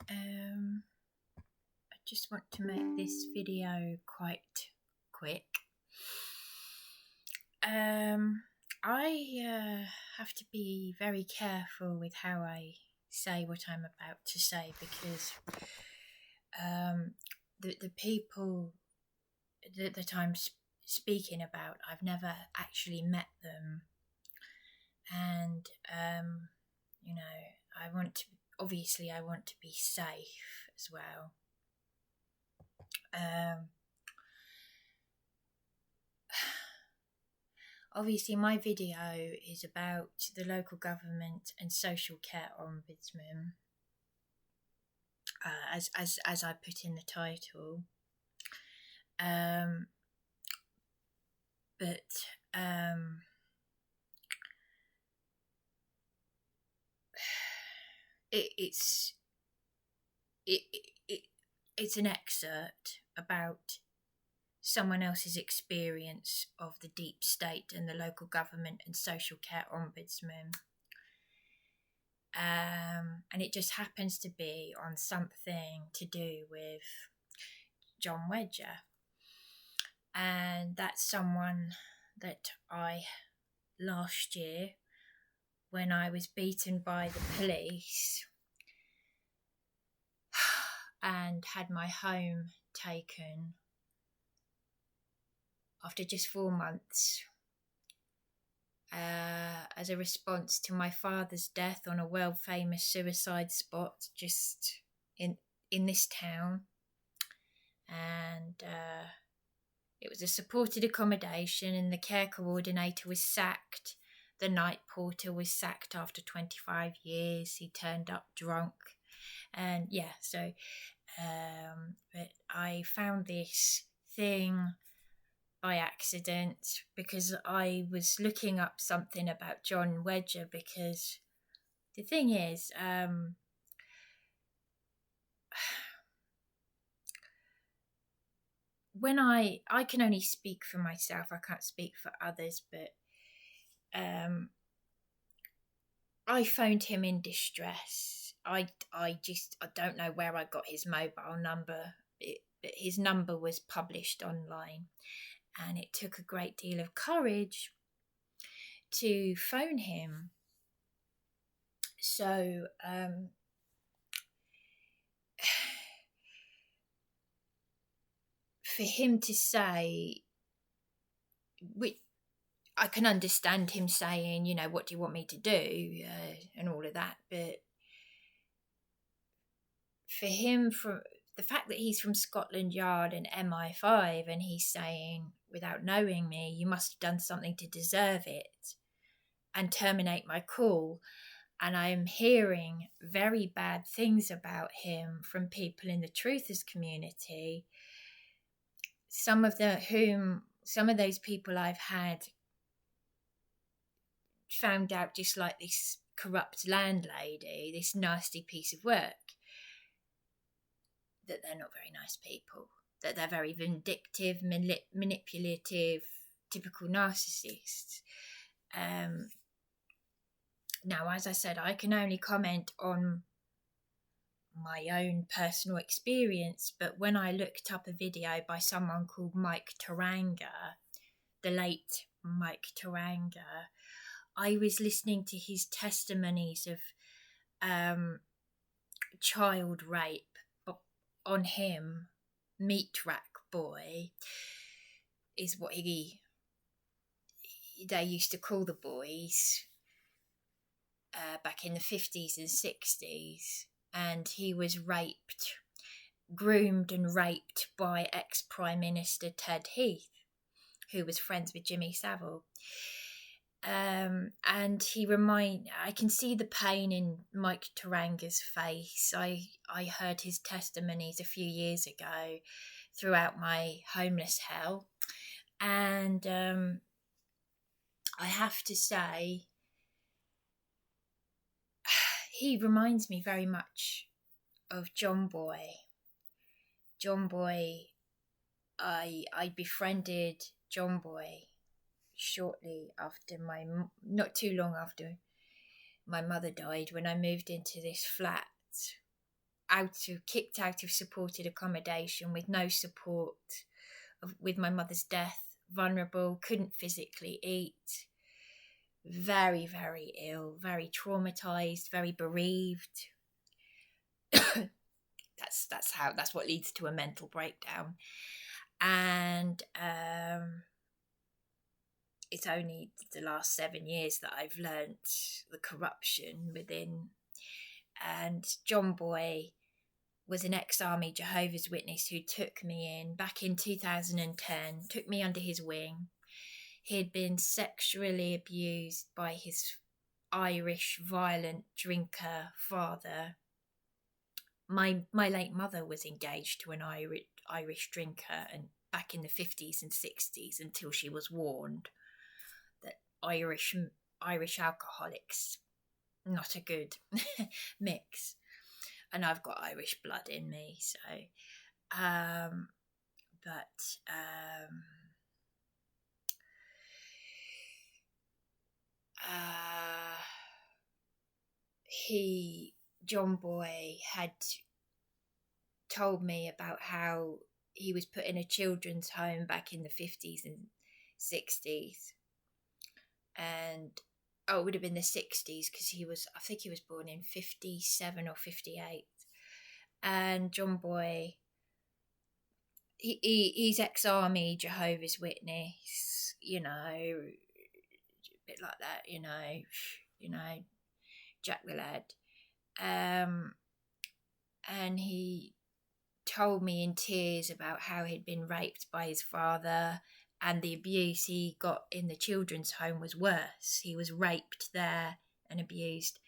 I just want to make this video quite quick. I have to be very careful with how I say what I'm about to say, because the people that I'm speaking about, I've never actually met them, and you know, I want to be safe as well. Obviously, my video is about the Local Government and Social Care Ombudsman, as I put in the title. It's an excerpt about someone else's experience of the deep state and the Local Government and Social Care Ombudsman. And it just happens to be on something to do with John Wedger. And that's someone that I, last year, when I was beaten by the police and had my home taken after just 4 months, as a response to my father's death on a world famous suicide spot just in this town. And it was a supported accommodation, and the care coordinator was sacked. The night porter was sacked after 25 years. He turned up drunk. And yeah, so but I found this thing by accident because I was looking up something about John Wedger, because the thing is, when I can only speak for myself, I can't speak for others, but I phoned him in distress. I don't know where I got his mobile number, but his number was published online, and it took a great deal of courage to phone him. So for him to say, I can understand him saying, you know, what do you want me to do, and all of that, but for him, for the fact that he's from Scotland Yard and MI5, and he's saying, without knowing me, you must have done something to deserve it, and terminate my call. And I am hearing very bad things about him from people in the truthers community. Some of those people I've had found out just like this corrupt landlady, this nasty piece of work, that they're not very nice people, that they're very vindictive, manipulative, typical narcissists. Now, as I said, I can only comment on my own personal experience, but when I looked up a video by someone called Mike Taranga, the late Mike Taranga, I was listening to his testimonies of child rape on him. Meat rack boy is what they used to call the boys back in the 50s and 60s, and he was groomed and raped by ex-Prime Minister Ted Heath, who was friends with Jimmy Savile. And I can see the pain in Mike Taranga's face. I heard his testimonies a few years ago throughout my homeless hell, and I have to say, he reminds me very much of John Boy. John Boy, I befriended John Boy shortly after not too long after my mother died, when I moved into this flat kicked out of supported accommodation with no support, with my mother's death, vulnerable, couldn't physically eat, very, very ill, very traumatized, very bereaved. That's what leads to a mental breakdown. And it's only the last 7 years that I've learnt the corruption within. And John Boy was an ex-army Jehovah's Witness who took me in back in 2010, took me under his wing. He had been sexually abused by his Irish violent drinker father. My late mother was engaged to an Irish drinker, and back in the 50s and 60s, until she was warned that Irish alcoholics, not a good mix. And I've got Irish blood in me, so John Boy had told me about how he was put in a children's home back in the 50s and 60s, and it would have been the 60s, because I think he was born in 57 or 58. And John Boy, he's ex-army Jehovah's Witness, a bit like that, Jack the Lad. And he told me in tears about how he'd been raped by his father, and the abuse he got in the children's home was worse. He was raped there and abused.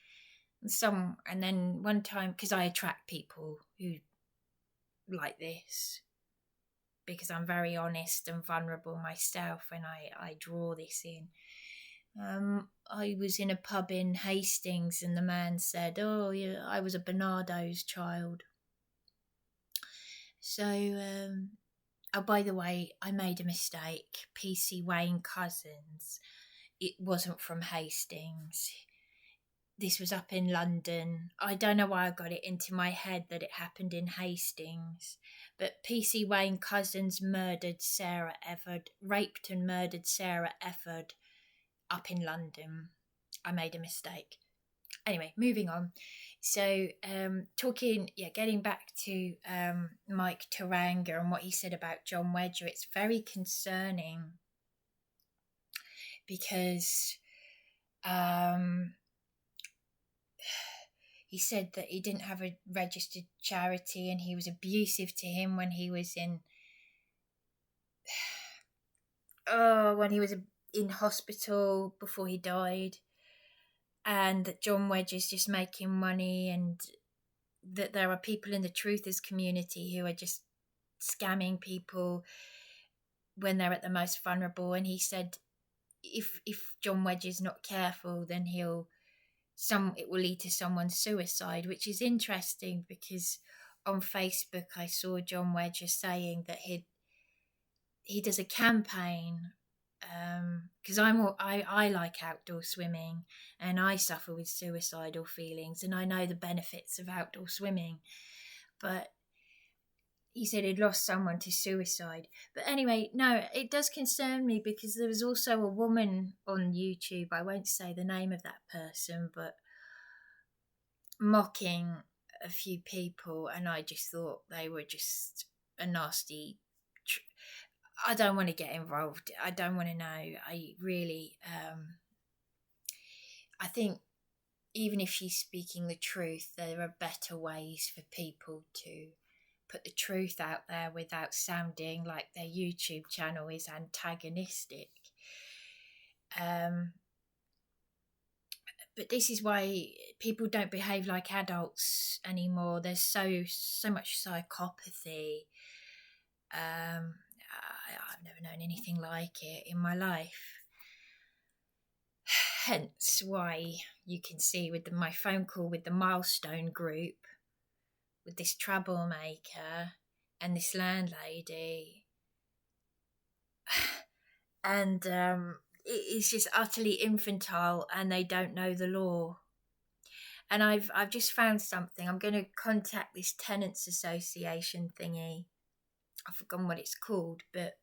And then one time, because I attract people who like this, because I'm very honest and vulnerable myself, and I draw this in. I was in a pub in Hastings, and the man said, "Oh, yeah, I was a Bernardo's child." So, by the way, I made a mistake. PC Wayne Cousins. It wasn't from Hastings. This was up in London. I don't know why I got it into my head that it happened in Hastings. But PC Wayne Cousins raped and murdered Sarah Efford up in London. I made a mistake. Anyway, moving on. So, getting back to Mike Taranga and what he said about John Wedger, it's very concerning, because he said that he didn't have a registered charity, and he was abusive to him when he was in hospital before he died. And that John Wedger's just making money, and that there are people in the truthers community who are just scamming people when they're at the most vulnerable. And he said if John Wedger's not careful, then it will lead to someone's suicide, which is interesting, because on Facebook I saw John Wedger saying that he does a campaign, because I like outdoor swimming, and I suffer with suicidal feelings, and I know the benefits of outdoor swimming, but he said he'd lost someone to suicide. But anyway, no, it does concern me, because there was also a woman on YouTube, I won't say the name of that person, but mocking a few people, and I just thought they were just a nasty I don't want to get involved. I don't want to know. I really, I think even if she's speaking the truth, there are better ways for people to put the truth out there without sounding like their YouTube channel is antagonistic. But this is why people don't behave like adults anymore. There's so much psychopathy. I've never known anything like it in my life. Hence why you can see with my phone call with the Milestone group, with this troublemaker and this landlady, and it is just utterly infantile, and they don't know the law. And I've just found something. I'm going to contact this tenants association thingy. I've forgotten what it's called, but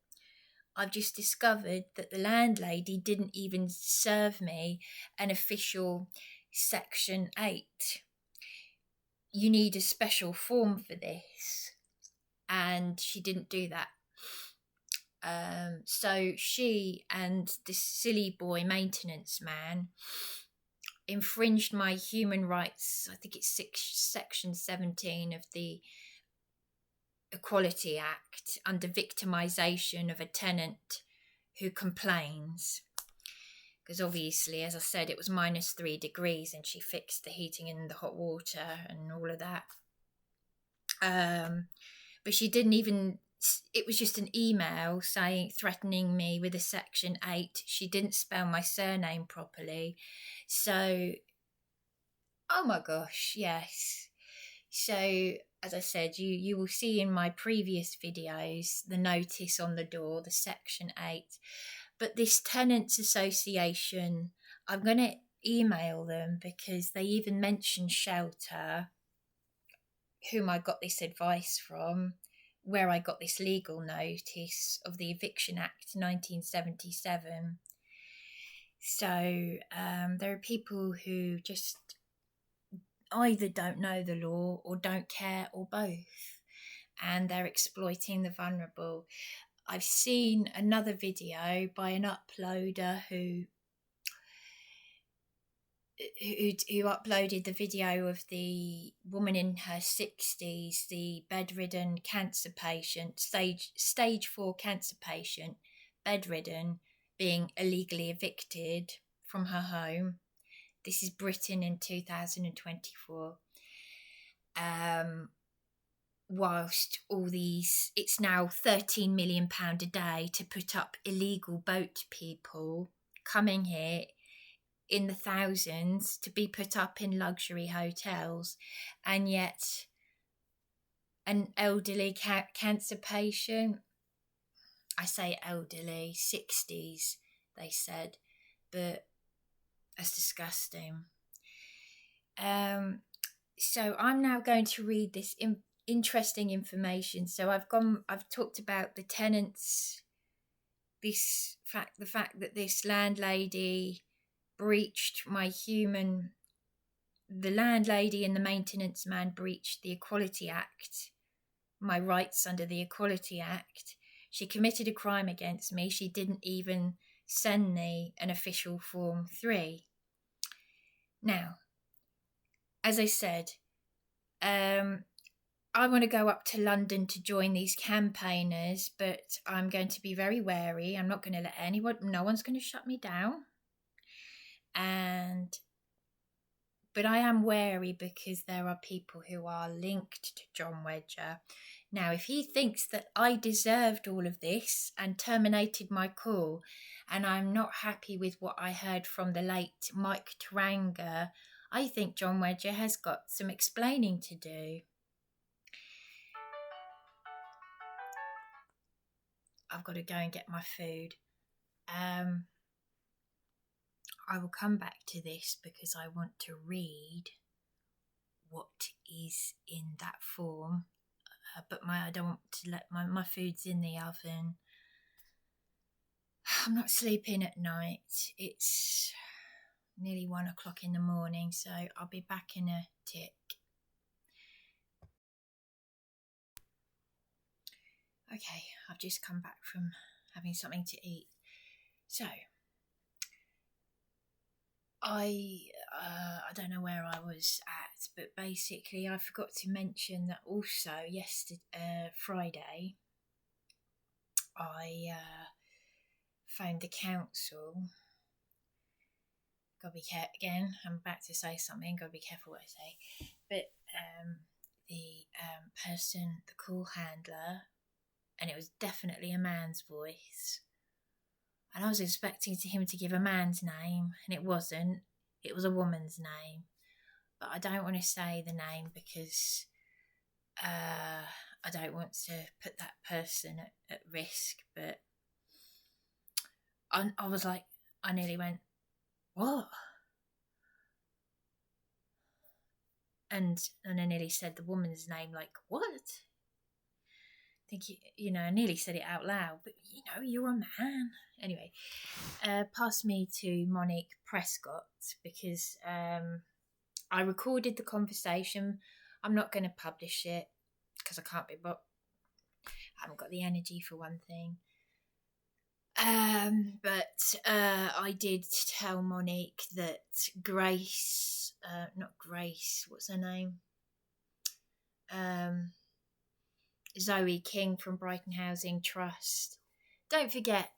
I've just discovered that the landlady didn't even serve me an official Section 8. You need a special form for this, and she didn't do that. So she and this silly boy maintenance man infringed my human rights. I think it's Section 17 of the Equality Act, under victimisation of a tenant who complains. Because obviously, as I said, it was -3 degrees and she fixed the heating and the hot water and all of that. But she didn't even, it was just an email threatening me with a Section 8. She didn't spell my surname properly. So, oh my gosh, yes. So, as I said, you will see in my previous videos the notice on the door, the Section 8. But this tenants association, I'm going to email them because they even mentioned Shelter, whom I got this advice from, where I got this legal notice of the Eviction Act 1977. So there are people who just either don't know the law or don't care, or both, and they're exploiting the vulnerable. I've seen another video by an uploader who uploaded the video of the woman in her 60s, the bedridden cancer patient, stage 4 cancer patient, bedridden, being illegally evicted from her home. This is Britain in 2024. Whilst all these, it's now £13 million a day to put up illegal boat people coming here in the thousands to be put up in luxury hotels, and yet an elderly cancer patient, I say elderly, 60s they said, but that's disgusting. So I'm now going to read this interesting information. So I've talked about the tenants, the fact that this landlady breached the landlady and the maintenance man breached the Equality Act, my rights under the Equality Act. She committed a crime against me. She didn't even send me an official Form 3. Now, as I said, I want to go up to London to join these campaigners, but I'm going to be very wary. I'm not going to let no one's going to shut me down. But I am wary because there are people who are linked to John Wedger. Now, if he thinks that I deserved all of this and terminated my call, and I'm not happy with what I heard from the late Mike Taranga, I think John Wedger has got some explaining to do. I've got to go and get my food. I will come back to this because I want to read what is in that form. But I don't want to let my food's in the oven. I'm not sleeping at night. It's nearly 1 o'clock in the morning, so I'll be back in a tick. Okay, I've just come back from having something to eat. So, I don't know where I was at, but basically I forgot to mention that also Friday, I phoned the council. Gotta be careful again. I'm about to say something. Gotta be careful what I say. But the person, the call handler, and it was definitely a man's voice. And I was expecting him to give a man's name, and it wasn't. It was a woman's name. But I don't want to say the name because I don't want to put that person at risk. But I was like, I nearly went, what? And I nearly said the woman's name, like, what? I think, I nearly said it out loud, but, you're a man. Anyway, pass me to Monique Prescott, because I recorded the conversation. I'm not going to publish it, because I can't be, but I haven't got the energy for one thing. But I did tell Monique that Grace, not Grace, what's her name? Zoe King from Brighton Housing Trust. Don't forget,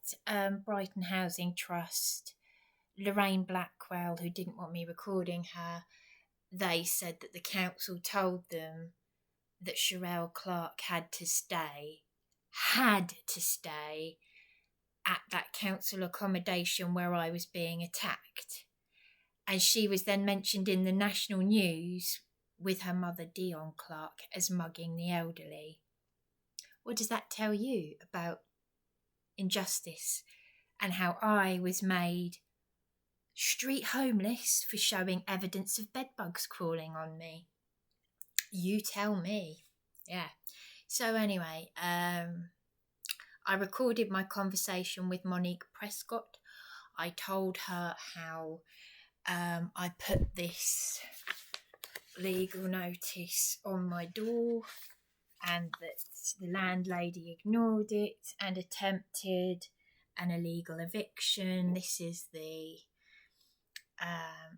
Brighton Housing Trust, Lorraine Blackwell, who didn't want me recording her, they said that the council told them that Sherelle Clark had to stay at that council accommodation where I was being attacked. And she was then mentioned in the national news with her mother Dion Clark as mugging the elderly. What does that tell you about injustice and how I was made street homeless for showing evidence of bedbugs crawling on me? You tell me. Yeah. So anyway, I recorded my conversation with Monique Prescott. I told her how I put this legal notice on my door and that the landlady ignored it and attempted an illegal eviction. This is the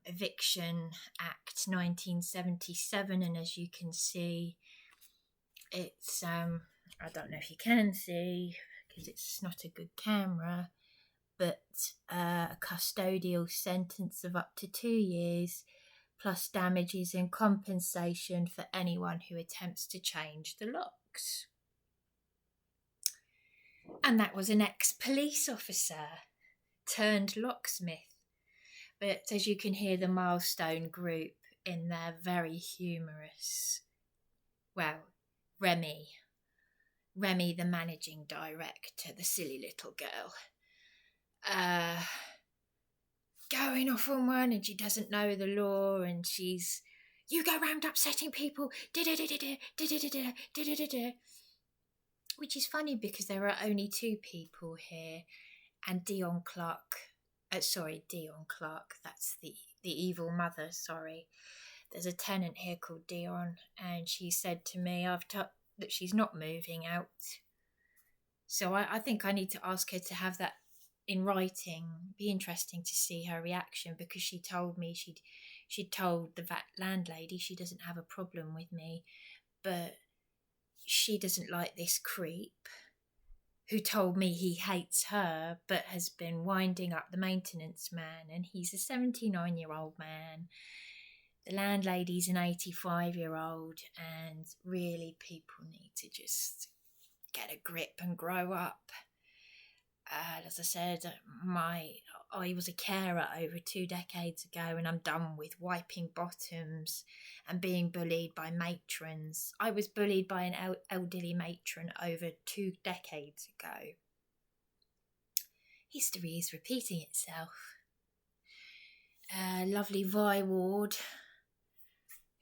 Eviction Act 1977, and as you can see, it's I don't know if you can see because it's not a good camera, but a custodial sentence of up to 2 years plus damages and compensation for anyone who attempts to change the locks. And that was an ex-police officer turned locksmith. But as you can hear, the Milestone group in their very humorous, Remy, the managing director, the silly little girl, going off on one, and she doesn't know the law, and she's, you go round upsetting people, which is funny because there are only 2 people here, and Dion Clark, that's the evil mother, sorry. There's a tenant here called Dion, and she said to me that she's not moving out. So I think I need to ask her to have that in writing. It'd be interesting to see her reaction, because she told me she'd told the landlady she doesn't have a problem with me, but she doesn't like this creep who told me he hates her but has been winding up the maintenance man, and he's a 79-year-old man. The landlady's an 85-year-old, and really people need to just get a grip and grow up. As I said, I was a carer over 2 decades ago, and I'm done with wiping bottoms and being bullied by matrons. I was bullied by an elderly matron over 2 decades ago. History is repeating itself. Lovely Vi Ward,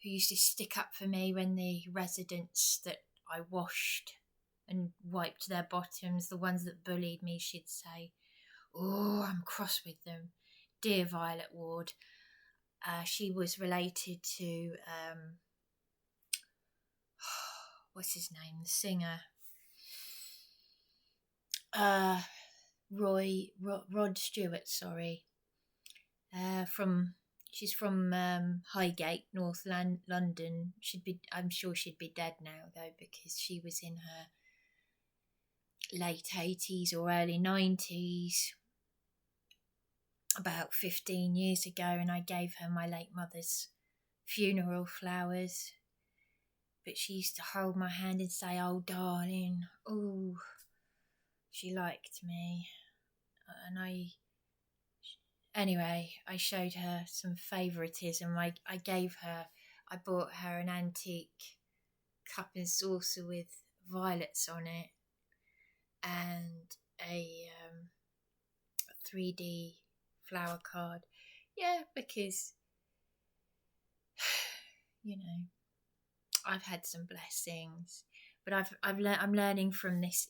who used to stick up for me when the residents that I washed and wiped their bottoms, the ones that bullied me, she'd say, oh, I'm cross with them. Dear Violet Ward. She was related to, what's his name, the singer? Rod Stewart, sorry. She's from Highgate, North London. I'm sure she'd be dead now though, because she was in her late 80s or early 90s, about 15 years ago, and I gave her my late mother's funeral flowers. But she used to hold my hand and say, oh darling, oh, she liked me. And I showed her some favouritism. I bought her an antique cup and saucer with violets on it, and a 3D flower card. Yeah, because, I've had some blessings, but I'm learning from this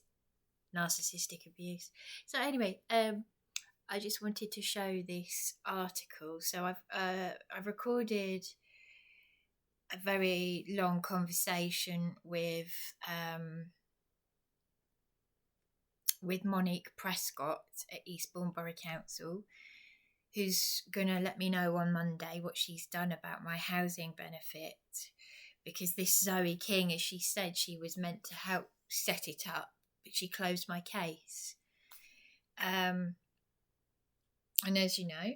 narcissistic abuse. So anyway, I just wanted to show this article. So I've recorded a very long conversation with Monique Prescott at Eastbourne Borough Council, who's going to let me know on Monday what she's done about my housing benefit, because this Zoe King, as she said, she was meant to help set it up, but she closed my case. And as you know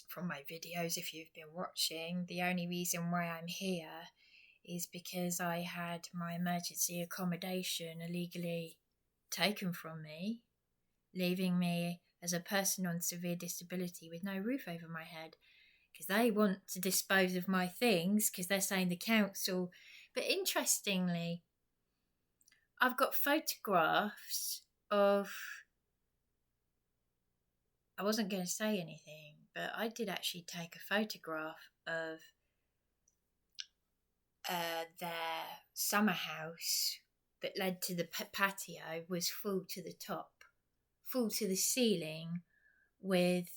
from my videos, if you've been watching, the only reason why I'm here is because I had my emergency accommodation illegally taken from me, leaving me as a person on severe disability with no roof over my head, because they want to dispose of my things because they're saying the council. But interestingly, I've got photographs of, I wasn't going to say anything, but I did actually take a photograph of their summer house that led to the patio was full to the top, full to the ceiling with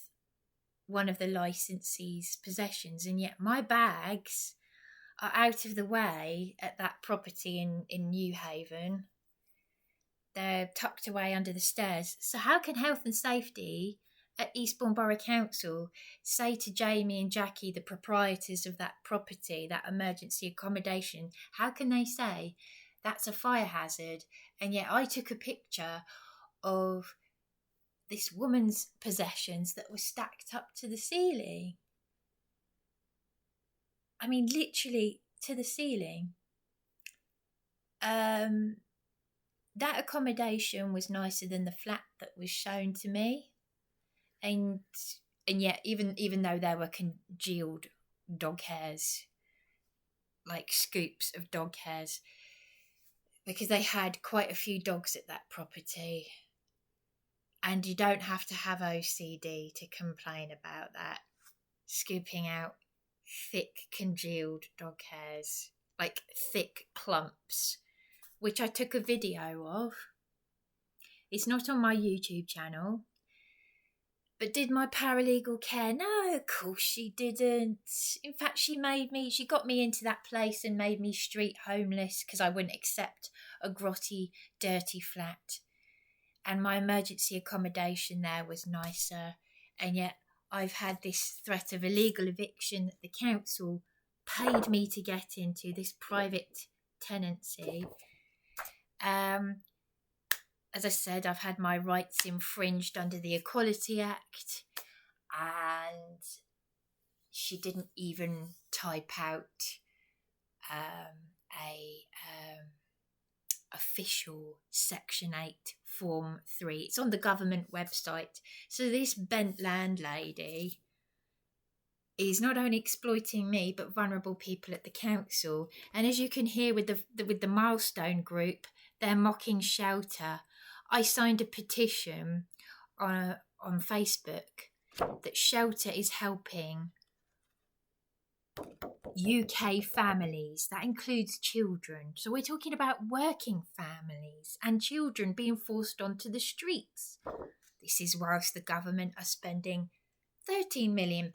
one of the licensee's possessions, and yet my bags are out of the way at that property in New Haven. They're tucked away under the stairs. So how can health and safety at Eastbourne Borough Council say to Jamie and Jackie, the proprietors of that property, that emergency accommodation, how can they say that's a fire hazard? And yet I took a picture of this woman's possessions that were stacked up to the ceiling. I mean, literally to the ceiling. That accommodation was nicer than the flat that was shown to me. And yet, even though there were congealed dog hairs, like scoops of dog hairs, because they had quite a few dogs at that property. And you don't have to have OCD to complain about that. Scooping out thick congealed dog hairs, like thick clumps, which I took a video of. It's not on my YouTube channel. But did my paralegal care? No, of course she didn't. In fact, she got me into that place and made me street homeless because I wouldn't accept a grotty, dirty flat. And my emergency accommodation there was nicer. And yet I've had this threat of illegal eviction that the council paid me to get into, this private tenancy. As I said, I've had my rights infringed under the Equality Act, and she didn't even type out a official Section 8 Form 3. It's on the government website. So this bent landlady is not only exploiting me, but vulnerable people at the council. And as you can hear with the Milestone group, they're mocking shelter. I signed a petition on Facebook that Shelter is helping UK families. That includes children. So we're talking about working families and children being forced onto the streets. This is whilst the government are spending £13 million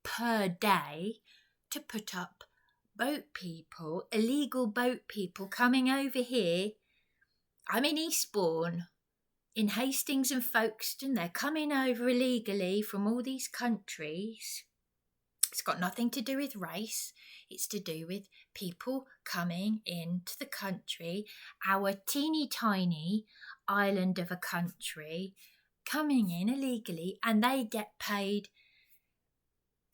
per day to put up boat people, illegal boat people coming over here. I'm in Eastbourne, in Hastings and Folkestone. They're coming over illegally from all these countries. It's got nothing to do with race. It's to do with people coming into the country, our teeny tiny island of a country, coming in illegally, and they get paid,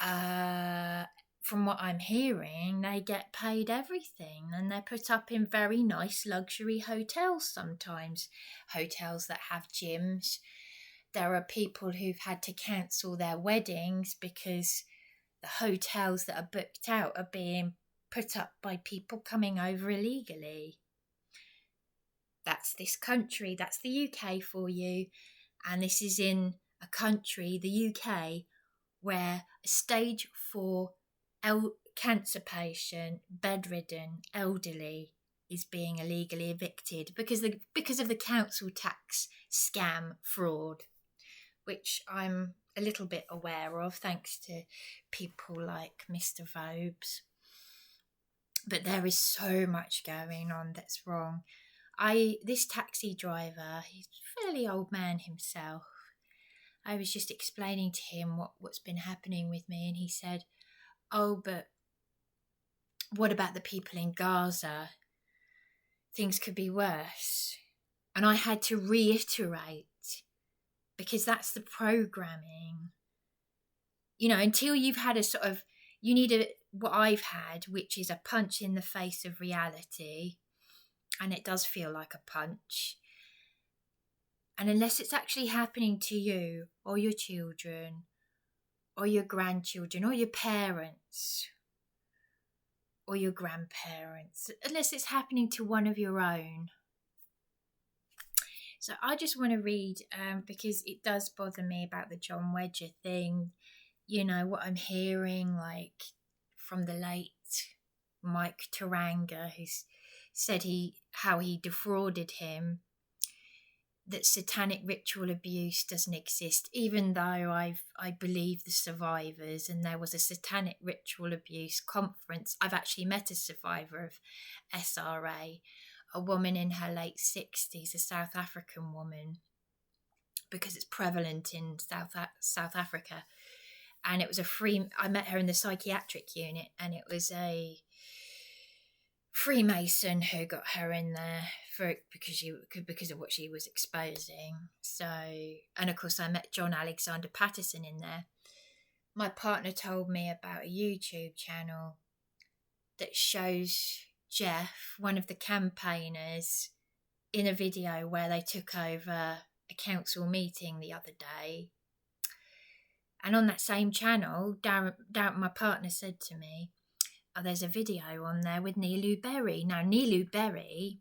from what I'm hearing, they get paid everything, and they're put up in very nice luxury hotels sometimes, hotels that have gyms. There are people who've had to cancel their weddings because the hotels that are booked out are being put up by people coming over illegally. That's this country, that's the UK for you, and this is in a country, the UK, where a stage 4 cancer patient, bedridden, elderly is being illegally evicted because of the council tax scam fraud, which I'm a little bit aware of thanks to people like Mr. Vobes. But there is so much going on that's wrong. This taxi driver, he's a fairly old man himself. I was just explaining to him what's been happening with me, and he said, "Oh, but what about the people in Gaza? Things could be worse." And I had to reiterate, because that's the programming. You know, until you've had you need what I've had, which is a punch in the face of reality, and it does feel like a punch. And unless it's actually happening to you or your children or your grandchildren or your parents or your grandparents, unless it's happening to one of your own. So I just want to read, because it does bother me about the John Wedger thing, you know, what I'm hearing, like, from the late Mike Taranga, who's said how he defrauded him, that satanic ritual abuse doesn't exist, even though I believe the survivors, and there was a satanic ritual abuse conference. I've actually met a survivor of SRA, a woman in her late 60s, a South African woman, because it's prevalent in South Africa. And it was I met her in the psychiatric unit, and it was a Freemason who got her in there because of what she was exposing. So, and of course I met John Alexander Patterson in there. My partner told me about a YouTube channel that shows Jeff, one of the campaigners, in a video where they took over a council meeting the other day. And on that same channel, Darren, my partner, said to me, "Oh, there's a video on there with Nilu Berry." Now, Nilu Berry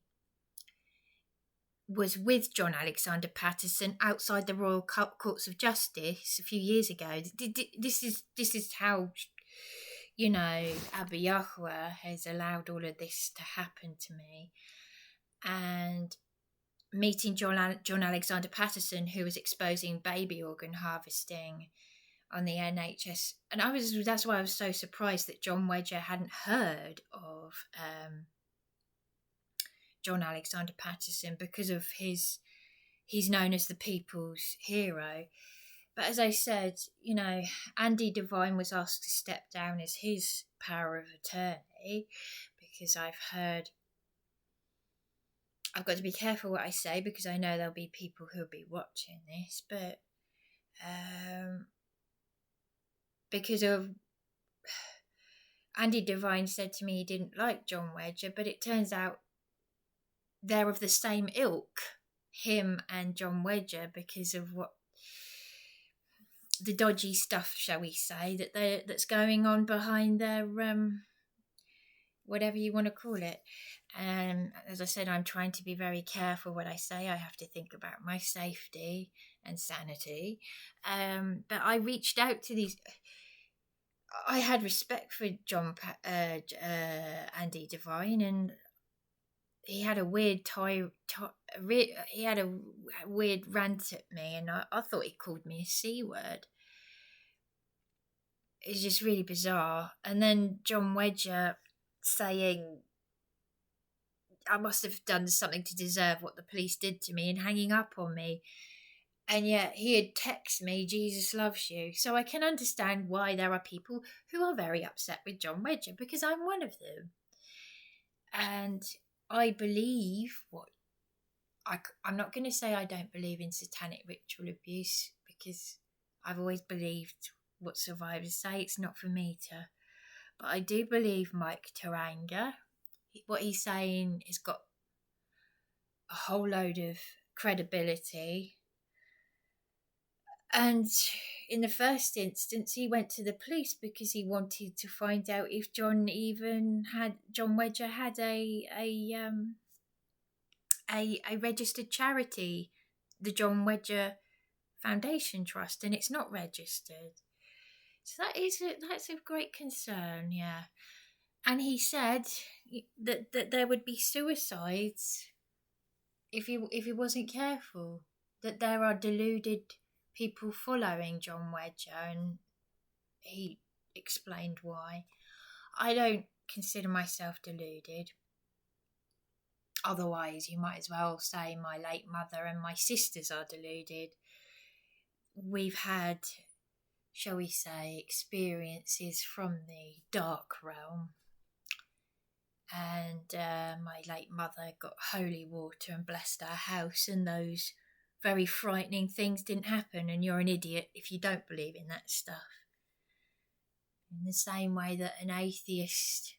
was with John Alexander Patterson outside the Royal Courts of Justice a few years ago. This is how, you know, Abba Yahweh has allowed all of this to happen to me. And meeting John Alexander Patterson, who was exposing baby organ harvesting on the NHS, and that's why I was so surprised that John Wedger hadn't heard of John Alexander Patterson, because of he's known as the people's hero. But as I said, you know, Andy Devine was asked to step down as his power of attorney, because I've got to be careful what I say, because I know there'll be people who'll be watching this, but because of Andy Devine said to me he didn't like John Wedger, but it turns out they're of the same ilk, him and John Wedger, because of what the dodgy stuff, shall we say, that's going on behind their whatever you want to call it. As I said, I'm trying to be very careful what I say. I have to think about my safety and sanity. But I reached out to these. I had respect for Andy Devine, and he had a weird he had a weird rant at me, and I thought he called me a C word. It's just really bizarre. And then John Wedger saying I must have done something to deserve what the police did to me, and hanging up on me. And yet he had texted me, "Jesus loves you." So I can understand why there are people who are very upset with John Wedger, because I'm one of them. And I believe I'm not going to say I don't believe in satanic ritual abuse, because I've always believed what survivors say. It's not for me to. But I do believe Mike Taranga. What he's saying has got a whole load of credibility. And in the first instance, he went to the police because he wanted to find out if John Wedger had a registered charity, the John Wedger Foundation Trust, and it's not registered. So that's of great concern, yeah. And he said that there would be suicides if he wasn't careful. That there are deluded people following John Wedger, and he explained why. I don't consider myself deluded. Otherwise, you might as well say my late mother and my sisters are deluded. We've had, shall we say, experiences from the dark realm. And my late mother got holy water and blessed our house, and those very frightening things didn't happen, and you're an idiot if you don't believe in that stuff. In the same way that an atheist,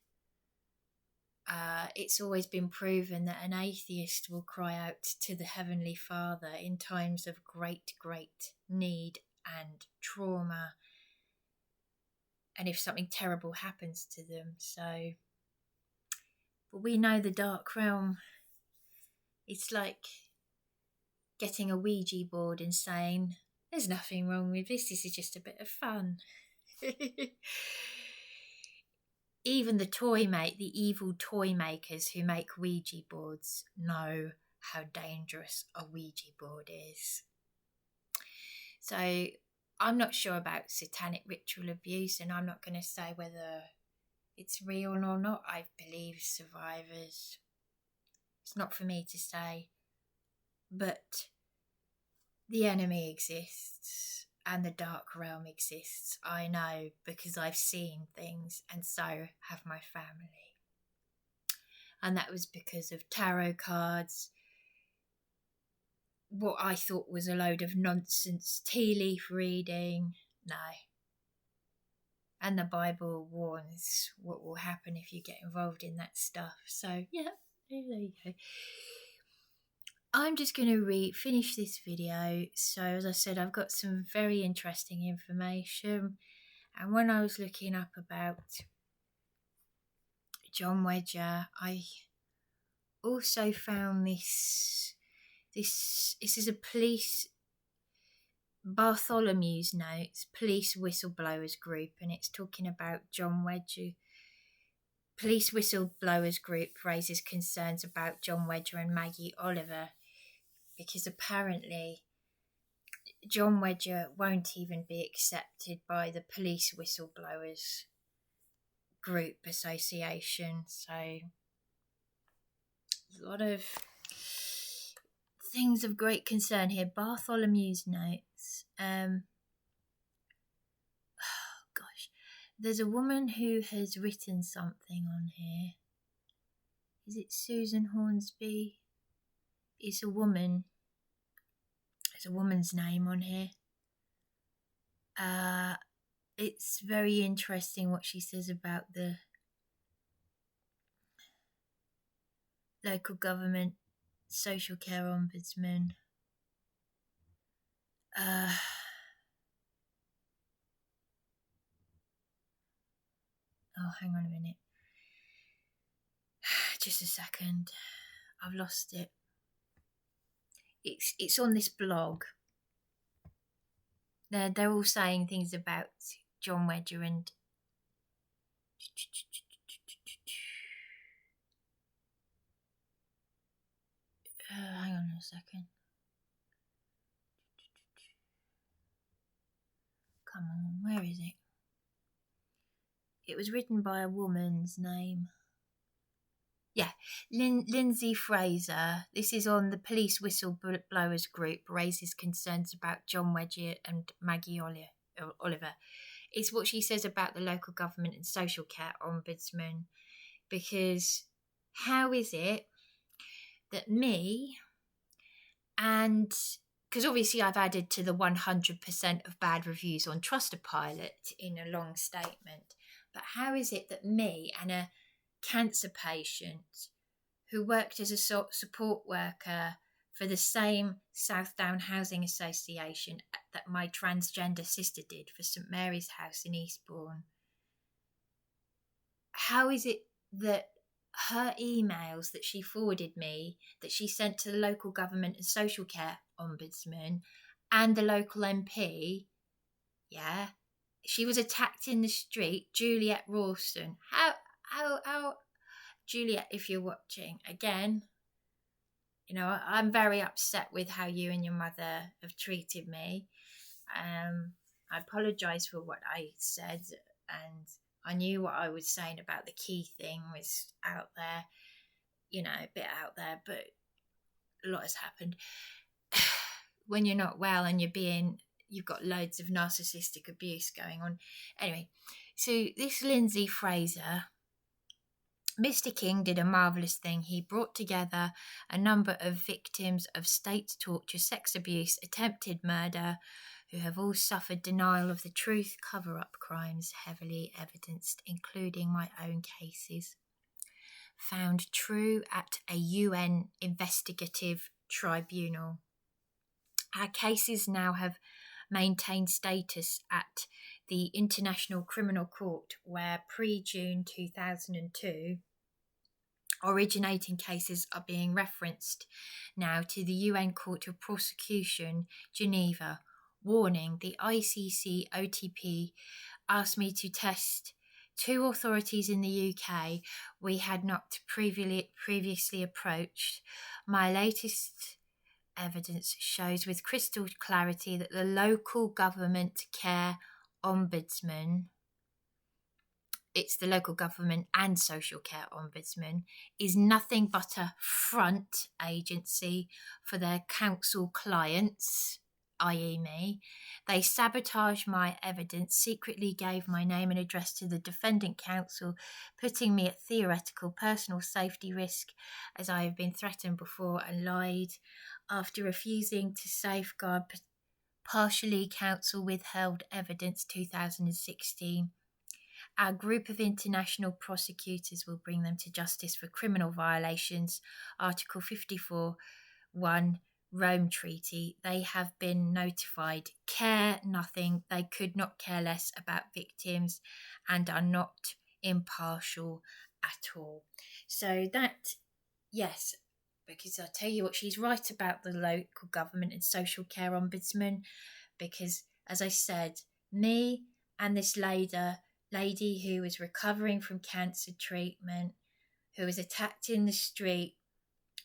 it's always been proven that an atheist will cry out to the Heavenly Father in times of great, great need and trauma, and if something terrible happens to them. So, but we know the dark realm. It's like getting a Ouija board and saying, there's nothing wrong with this is just a bit of fun. Even the evil toy makers who make Ouija boards know how dangerous a Ouija board is. So I'm not sure about satanic ritual abuse, and I'm not going to say whether it's real or not. I believe survivors. It's not for me to say. But the enemy exists and the dark realm exists. I know because I've seen things, and so have my family. And that was because of tarot cards, what I thought was a load of nonsense, tea leaf reading. No. And the Bible warns what will happen if you get involved in that stuff. So, yeah, there you go. I'm just going to finish this video. So, as I said, I've got some very interesting information. And when I was looking up about John Wedger, I also found this is a police Bartholomew's Notes, police whistleblowers group, and it's talking about John Wedger. Police whistleblowers group raises concerns about John Wedger and Maggie Oliver because apparently John Wedger won't even be accepted by the police whistleblowers group association. So a lot of things of great concern here. Bartholomew's Notes. Oh gosh, there's a woman who has written something on here. Is it Susan Hornsby? It's a woman. There's a woman's name on here. It's very interesting what she says about the Local Government Social Care Ombudsman. Oh, hang on a minute. Just a second. I've lost it. It's on this blog. They're all saying things about John Wedger and hang on a second. Come on, where is it? It was written by a woman's name. Yeah, Lindsay Fraser. This is on the police whistleblowers group raises concerns about John Wedger and Maggie Oliver. It's what she says about the Local Government and Social Care Ombudsman, because how is it that me and... because obviously I've added to the 100% of bad reviews on Trustpilot in a long statement, but how is it that me and a cancer patient who worked as a support worker for the same South Down Housing Association that my transgender sister did for St Mary's House in Eastbourne, how is it that her emails that she forwarded me, that she sent to the Local Government and Social Care Ombudsman and the local MP, yeah, she was attacked in the street, Juliet Rawson. How, Juliet, if you're watching, again, you know, I'm very upset with how you and your mother have treated me. I apologise for what I said, and I knew what I was saying about the key thing was out there, you know, a bit out there, but a lot has happened. When you're not well and you've got loads of narcissistic abuse going on. Anyway, so this Lindsay Fraser, Mr. King did a marvellous thing. He brought together a number of victims of state torture, sex abuse, attempted murder, who have all suffered denial of the truth, cover-up crimes heavily evidenced, including my own cases, found true at a UN investigative tribunal. Our cases now have maintained status at the International Criminal Court, where pre-June 2002 originating cases are being referenced now to the UN Court of Prosecution, Geneva. Warning, the I.C.C. OTP asked me to test two authorities in the UK we had not previously approached. My latest evidence shows with crystal clarity that the Local Government Care Ombudsman, it's the Local Government and Social Care Ombudsman, is nothing but a front agency for their council clients, i.e. me. They sabotaged my evidence, secretly gave my name and address to the Defendant Council, putting me at theoretical personal safety risk as I have been threatened before, and lied after refusing to safeguard partially council withheld evidence 2016. Our group of international prosecutors will bring them to justice for criminal violations. Article 54(1) Rome Treaty. They have been notified. Care nothing. They could not care less about victims and are not impartial at all. So that, yes, because I tell you what, she's right about the Local Government and Social Care Ombudsman, because, as I said, me and this lady who was recovering from cancer treatment, who was attacked in the street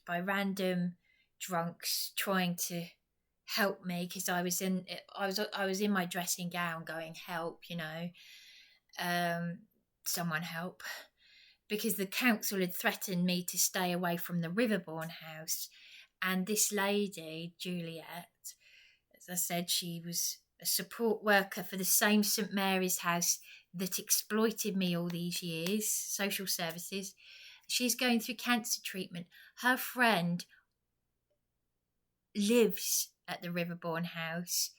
by random drunks trying to help me because I was in my dressing gown going, help, you know, someone help, because the council had threatened me to stay away from the Riverbourne house. And this lady, Juliet, as I said, she was a support worker for the same St Mary's house that exploited me all these years, social services. She's going through cancer treatment. Her friend lives at the Riverbourne house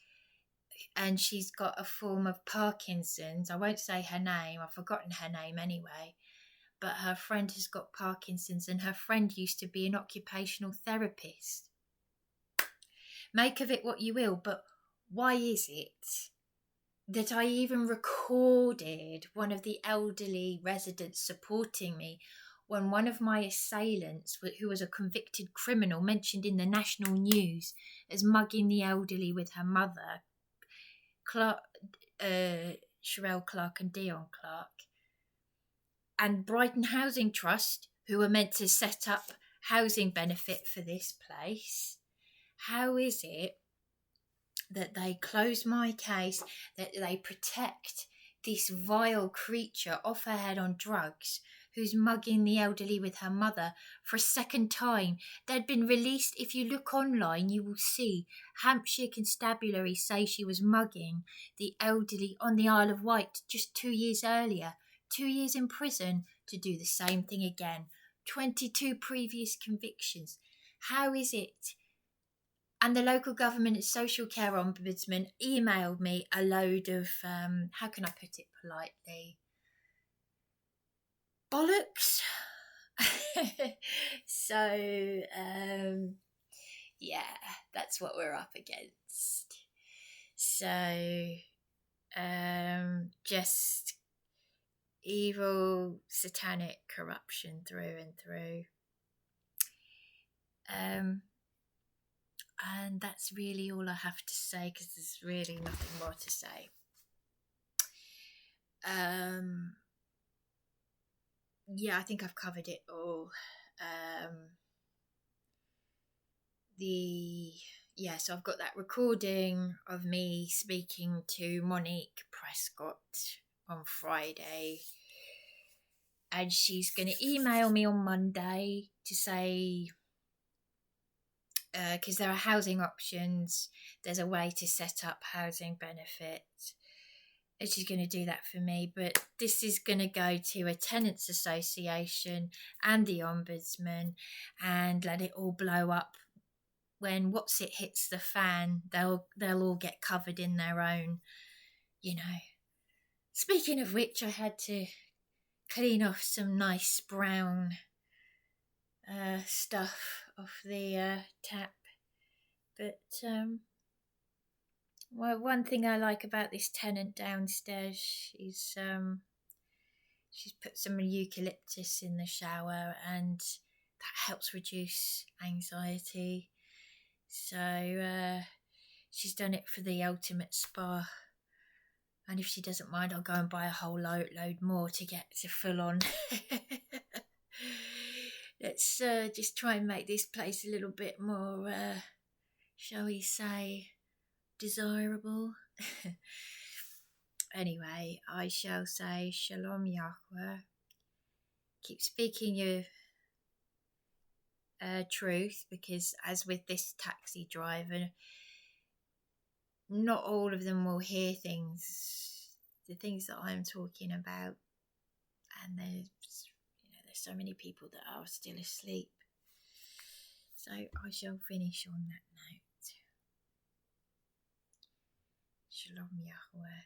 and she's got a form of Parkinson's. I won't say her name, I've forgotten her name anyway, but her friend has got Parkinson's and her friend used to be an occupational therapist. Make of it what you will, but why is it that I even recorded one of the elderly residents supporting me when one of my assailants, who was a convicted criminal mentioned in the national news as mugging the elderly with her mother, Sherelle Clark and Dion Clark, and Brighton Housing Trust, who were meant to set up housing benefit for this place? How is it that they close my case, that they protect this vile creature off her head on drugs, who's mugging the elderly with her mother for a second time? They'd been released. If you look online, you will see Hampshire Constabulary say she was mugging the elderly on the Isle of Wight just 2 years earlier. 2 years in prison to do the same thing again. 22 previous convictions. How is it? And the Local Government and Social Care Ombudsman emailed me a load of, how can I put it politely, bollocks. So, yeah, that's what we're up against. So, just evil, satanic corruption through and through. And that's really all I have to say, because there's really nothing more to say. Yeah, I think I've covered it all. So I've got that recording of me speaking to Monique Prescott on Friday, and she's going to email me on Monday to say, because there are housing options, there's a way to set up housing benefits, and she's going to do that for me. But this is going to go to a tenants association and the ombudsman, and let it all blow up. When what's it hits the fan, they'll all get covered in their own, you know. Speaking of which, I had to clean off some nice brown stuff off the tap. But well, one thing I like about this tenant downstairs is she's put some eucalyptus in the shower, and that helps reduce anxiety. So she's done it for the ultimate spa. And if she doesn't mind, I'll go and buy a whole load more to get to full on. Let's just try and make this place a little bit more, shall we say, desirable. Anyway, I shall say Shalom Yahweh. Keep speaking your truth, because as with this taxi driver, not all of them will hear the things that I'm talking about, and there's so many people that are still asleep. So I shall finish on that note. Shalom Yahweh.